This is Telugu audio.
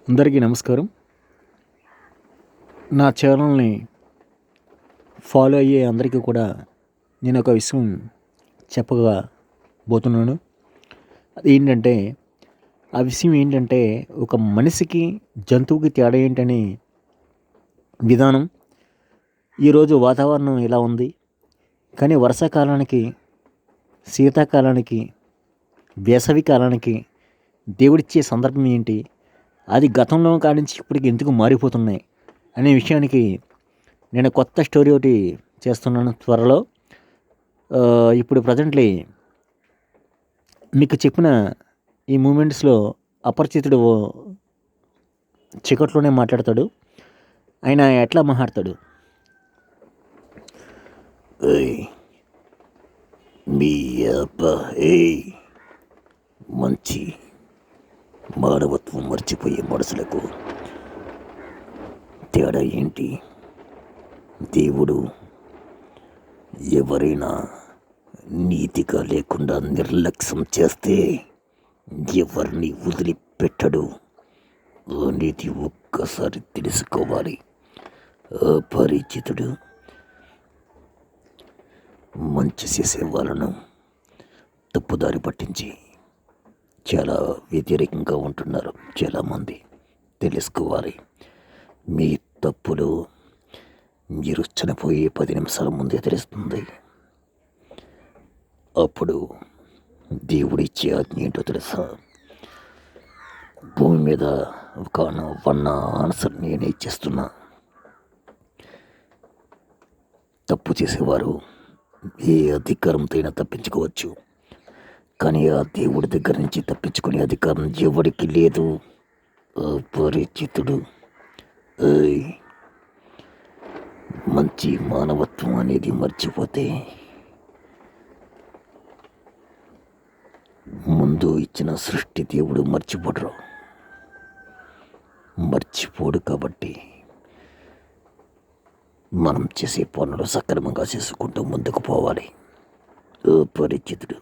అందరికీ నమస్కారం. నా ఛానల్ని ఫాలో అయ్యే అందరికీ కూడా నేను ఒక విషయం చెప్పబోతున్నాను. అదేంటంటే ఆ విషయం ఏంటంటే ఒక మనిషికి జంతువుకి తేడా ఏంటనే విధానం. ఈరోజు వాతావరణం ఇలా ఉంది, కానీ వర్షాకాలానికి, శీతాకాలానికి, వేసవి కాలానికి దేవుడిచ్చే సందర్భం ఏంటి, అది గతంలో కాడించి ఇప్పటికి ఎందుకు మారిపోతున్నాయి అనే విషయానికి నేను కొత్త స్టోరీ ఒకటి చేస్తున్నాను త్వరలో. ఇప్పుడు ప్రజెంట్లీ మీకు చెప్పిన ఈ మూమెంట్స్లో అపరిచితుడు చీకట్లోనే మాట్లాడతాడు. ఆయన ఎట్లా మాట్లాడతాడు? మీ మంచి మానవత్వం మర్చిపోయే మనసులకు తేడా ఏంటి? దేవుడు ఎవరైనా నీతిగా లేకుండా నిర్లక్ష్యం చేస్తే ఎవరిని వదిలిపెట్టడు అనేది ఒక్కసారి తెలుసుకోవాలి. అపరిచితుడు మంచి చేసే వాళ్ళను తప్పుదారి పట్టించి చాలా వ్యతిరేకంగా ఉంటున్నారు చాలామంది. తెలుసుకోవాలి. మీ తప్పులు మీరు చనిపోయే 10 నిమిషాల ముందే తెలుస్తుంది. అప్పుడు దేవుడిచ్చే ఆజ్ఞ ఏంటో తెలుసా? భూమి మీద ఒక ఆన్సర్ నేనే ఇచ్చేస్తున్నా. తప్పు చేసేవారు ఏ అధికారంతో అయినా తప్పించుకోవచ్చు, కానీ ఆ దేవుడి దగ్గర నుంచి తప్పించుకునే అధికారం ఎవరికి లేదు. అపరిచితుడు. మంచి మానవత్వం అనేది మర్చిపోతే ముందు ఇచ్చిన సృష్టి దేవుడు మర్చిపోడు. కాబట్టి మనం చేసే పనులు సక్రమంగా చేసుకుంటూ ముందుకు పోవాలి. అపరిచితుడు.